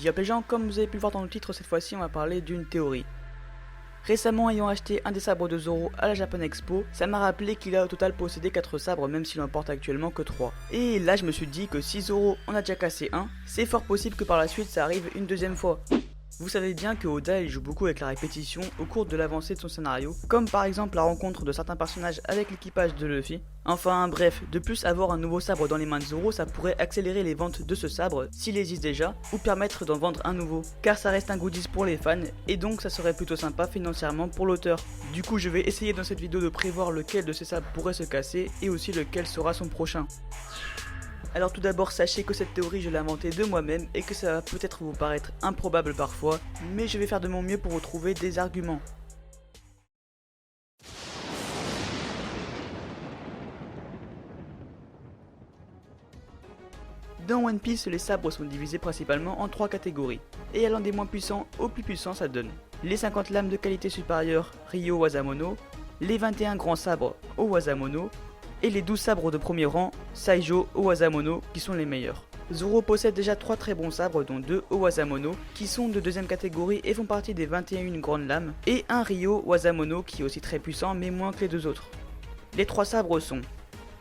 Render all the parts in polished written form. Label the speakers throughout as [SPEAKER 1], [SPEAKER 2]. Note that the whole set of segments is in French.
[SPEAKER 1] Yop les gens, comme vous avez pu le voir dans le titre, cette fois-ci on va parler d'une théorie. Récemment ayant acheté un des sabres de Zoro à la Japan Expo, ça m'a rappelé qu'il a au total possédé 4 sabres même s'il en porte actuellement que 3. Et là je me suis dit que si Zoro en a déjà cassé un, c'est fort possible que par la suite ça arrive une deuxième fois. Vous savez bien que Oda il joue beaucoup avec la répétition au cours de l'avancée de son scénario, comme par exemple la rencontre de certains personnages avec l'équipage de Luffy. Enfin bref, de plus avoir un nouveau sabre dans les mains de Zoro, ça pourrait accélérer les ventes de ce sabre s'il existe déjà, ou permettre d'en vendre un nouveau, car ça reste un goodies pour les fans, et donc ça serait plutôt sympa financièrement pour l'auteur. Du coup je vais essayer dans cette vidéo de prévoir lequel de ces sabres pourrait se casser, et aussi lequel sera son prochain. Alors tout d'abord sachez que cette théorie je l'ai inventée de moi-même et que ça va peut-être vous paraître improbable parfois, mais je vais faire de mon mieux pour vous trouver des arguments. Dans One Piece, les sabres sont divisés principalement en 3 catégories, et allant des moins puissants aux plus puissants ça donne les 50 lames de qualité supérieure Ryo Wazamono, les 21 grands sabres Owazamono, et les 12 sabres de premier rang, Saijo Owazamono, qui sont les meilleurs. Zoro possède déjà 3 très bons sabres dont 2 Owazamono qui sont de deuxième catégorie et font partie des 21 grandes lames, et un Ryo Wazamono qui est aussi très puissant mais moins que les deux autres. Les 3 sabres sont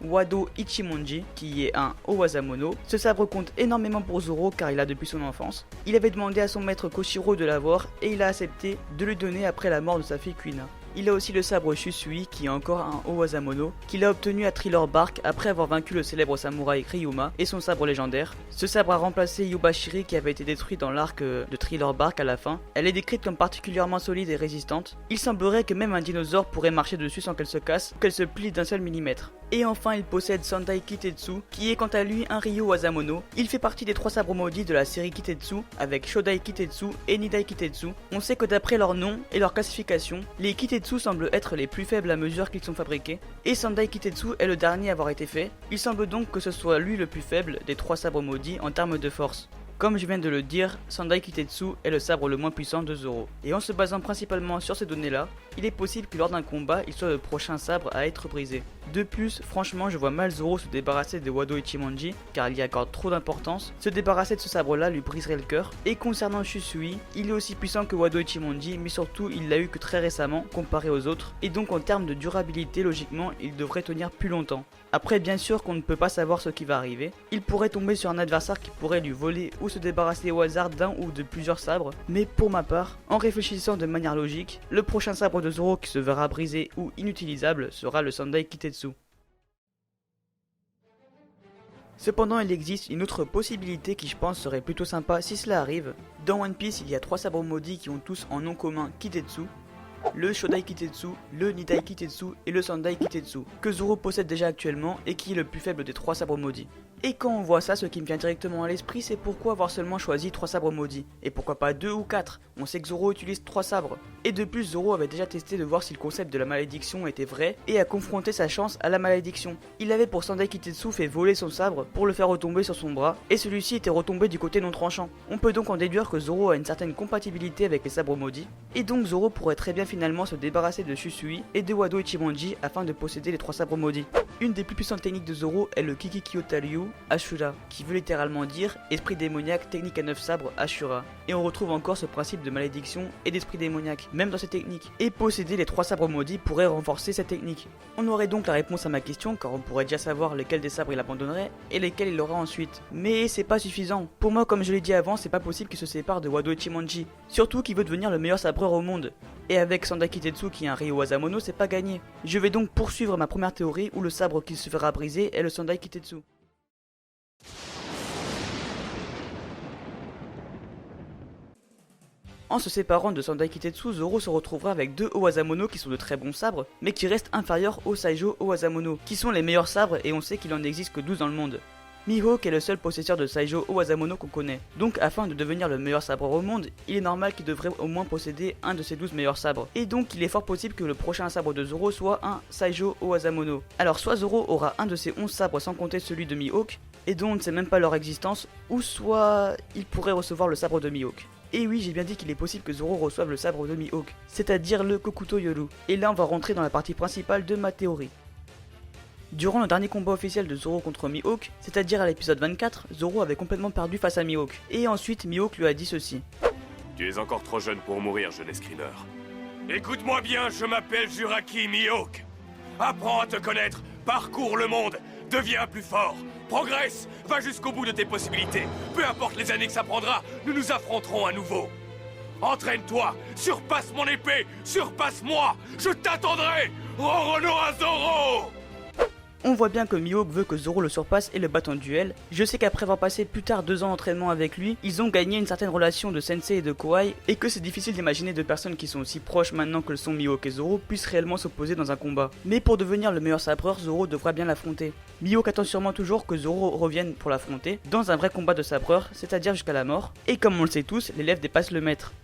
[SPEAKER 1] Wado Ichimonji qui est un Owazamono. Ce sabre compte énormément pour Zoro car il l'a depuis son enfance. Il avait demandé à son maître Koshiro de l'avoir et il a accepté de le donner après la mort de sa fille Kuina. Il a aussi le sabre Shusui qui est encore un Owazamono qu'il a obtenu à Thriller Bark après avoir vaincu le célèbre samouraï Ryuma et son sabre légendaire. Ce sabre a remplacé Yubashiri qui avait été détruit dans l'arc de Thriller Bark à la fin. Elle est décrite comme particulièrement solide et résistante. Il semblerait que même un dinosaure pourrait marcher dessus sans qu'elle se casse ou qu'elle se plie d'un seul millimètre. Et enfin il possède Sandai Kitetsu qui est quant à lui un Ryo Wazamono. Il fait partie des 3 sabres maudits de la série Kitetsu avec Shodai Kitetsu et Nidai Kitetsu. On sait que d'après leur nom et leur classification, les Kitetsu semblent être les plus faibles à mesure qu'ils sont fabriqués, et Sandai Kitetsu est le dernier à avoir été fait. Il semble donc que ce soit lui le plus faible des 3 sabres maudits en termes de force. Comme je viens de le dire, Sandai Kitetsu est le sabre le moins puissant de Zoro. Et en se basant principalement sur ces données là, il est possible que lors d'un combat, il soit le prochain sabre à être brisé. De plus, franchement je vois mal Zoro se débarrasser de Wado Ichimonji car il y accorde trop d'importance. Se débarrasser de ce sabre là lui briserait le cœur. Et concernant Shusui, il est aussi puissant que Wado Ichimonji mais surtout il l'a eu que très récemment comparé aux autres. Et donc en termes de durabilité logiquement il devrait tenir plus longtemps. Après bien sûr qu'on ne peut pas savoir ce qui va arriver. Il pourrait tomber sur un adversaire qui pourrait lui voler ou se débarrasser au hasard d'un ou de plusieurs sabres. Mais pour ma part, en réfléchissant de manière logique, le prochain sabre de Zoro qui se verra brisé ou inutilisable sera le Sandai Kitetsu. Cependant il existe une autre possibilité qui je pense serait plutôt sympa si cela arrive. Dans One Piece il y a 3 sabres maudits qui ont tous en nom commun Kitetsu, le Shodai Kitetsu, le Nidai Kitetsu et le Sandai Kitetsu, que Zoro possède déjà actuellement et qui est le plus faible des 3 sabres maudits. Et quand on voit ça, ce qui me vient directement à l'esprit, c'est pourquoi avoir seulement choisi 3 sabres maudits. Et pourquoi pas 2 ou 4? On sait que Zoro utilise 3 sabres. Et de plus, Zoro avait déjà testé de voir si le concept de la malédiction était vrai, et a confronté sa chance à la malédiction. Il avait pour Sandai Kitetsu fait voler son sabre pour le faire retomber sur son bras, et celui-ci était retombé du côté non tranchant. On peut donc en déduire que Zoro a une certaine compatibilité avec les sabres maudits, et donc Zoro pourrait très bien finalement se débarrasser de Shusui et de Wado Ichimonji afin de posséder les 3 sabres maudits. Une des plus puissantes techniques de Zoro est le Kikikyo Ryu Ashura, qui veut littéralement dire esprit démoniaque technique à 9 sabres Ashura. Et on retrouve encore ce principe de malédiction et d'esprit démoniaque, même dans ces techniques. Et posséder les 3 sabres maudits pourrait renforcer cette technique. On aurait donc la réponse à ma question, car on pourrait déjà savoir lequel des sabres il abandonnerait et lesquels il aura ensuite. Mais c'est pas suffisant. Pour moi, comme je l'ai dit avant, c'est pas possible qu'il se sépare de Wado Ichimonji. Surtout qu'il veut devenir le meilleur sabreur au monde. Et avec Sandai Kitetsu qui est un Ryo Wazamono, c'est pas gagné. Je vais donc poursuivre ma première théorie où le sabre qui se fera briser est le Sandai Kitetsu. En se séparant de Sandai Kitetsu, Zoro se retrouvera avec 2 Owazamono qui sont de très bons sabres, mais qui restent inférieurs aux Saijo Owazamono, qui sont les meilleurs sabres et on sait qu'il en existe que 12 dans le monde. Mihawk est le seul possesseur de Saijo Owazamono qu'on connaît, donc afin de devenir le meilleur sabreur au monde, il est normal qu'il devrait au moins posséder un de ses 12 meilleurs sabres. Et donc il est fort possible que le prochain sabre de Zoro soit un Saijo Owazamono. Alors soit Zoro aura un de ses 11 sabres sans compter celui de Mihawk, et dont on ne sait même pas leur existence, ou soit il pourrait recevoir le sabre de Mihawk. Et oui, j'ai bien dit qu'il est possible que Zoro reçoive le sabre de Mihawk, c'est-à-dire le Kokuto Yoru. Et là on va rentrer dans la partie principale de ma théorie. Durant le dernier combat officiel de Zoro contre Mihawk, c'est-à-dire à l'épisode 24, Zoro avait complètement perdu face à Mihawk, et ensuite Mihawk lui a dit ceci.
[SPEAKER 2] Tu es encore trop jeune pour mourir, jeune escrimeur. Écoute-moi bien, je m'appelle Juraki Mihawk. Apprends à te connaître, parcours le monde, deviens plus fort, progresse, va jusqu'au bout de tes possibilités. Peu importe les années que ça prendra, nous nous affronterons à nouveau. Entraîne-toi, surpasse mon épée, surpasse-moi, je t'attendrai, Roronoa Zoro!
[SPEAKER 1] On voit bien que Mihawk veut que Zoro le surpasse et le batte en duel. Je sais qu'après avoir passé plus tard 2 ans d'entraînement avec lui, ils ont gagné une certaine relation de sensei et de kouai, et que c'est difficile d'imaginer deux personnes qui sont aussi proches maintenant que le sont Mihawk et Zoro puissent réellement s'opposer dans un combat. Mais pour devenir le meilleur sabreur, Zoro devra bien l'affronter. Mihawk attend sûrement toujours que Zoro revienne pour l'affronter, dans un vrai combat de sabreur, c'est-à-dire jusqu'à la mort, et comme on le sait tous, l'élève dépasse le maître.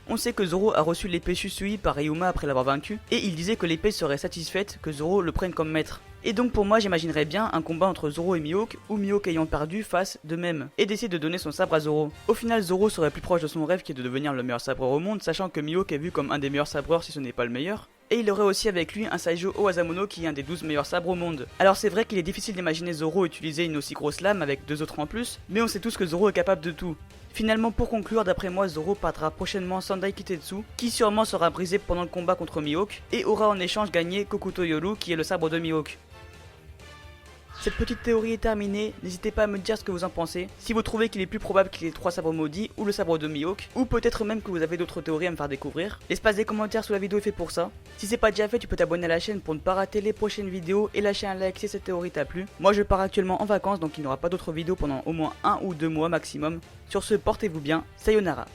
[SPEAKER 1] On sait que Zoro a reçu l'épée Shusui par Ryuma après l'avoir vaincu, et il disait que l'épée serait satisfaite que Zoro le prenne comme maître. Et donc pour moi j'imaginerais bien un combat entre Zoro et Mihawk, où Mihawk ayant perdu fasse de même, et décide de donner son sabre à Zoro. Au final Zoro serait plus proche de son rêve qui est de devenir le meilleur sabreur au monde, sachant que Mihawk est vu comme un des meilleurs sabreurs si ce n'est pas le meilleur. Et il aurait aussi avec lui un Saijo Owazamono qui est un des 12 meilleurs sabres au monde. Alors c'est vrai qu'il est difficile d'imaginer Zoro utiliser une aussi grosse lame avec 2 autres en plus, mais on sait tous que Zoro est capable de tout. Finalement pour conclure, d'après moi Zoro perdra prochainement Sandai Kitetsu, qui sûrement sera brisé pendant le combat contre Mihawk, et aura en échange gagné Kokuto Yoru qui est le sabre de Mihawk. Cette petite théorie est terminée, n'hésitez pas à me dire ce que vous en pensez, si vous trouvez qu'il est plus probable qu'il y ait 3 sabres maudits ou le sabre de Mihawk, ou peut-être même que vous avez d'autres théories à me faire découvrir. L'espace des commentaires sous la vidéo est fait pour ça. Si c'est pas déjà fait, tu peux t'abonner à la chaîne pour ne pas rater les prochaines vidéos et lâcher un like si cette théorie t'a plu. Moi je pars actuellement en vacances donc il n'y aura pas d'autres vidéos pendant au moins 1 ou 2 mois maximum. Sur ce, portez-vous bien, sayonara.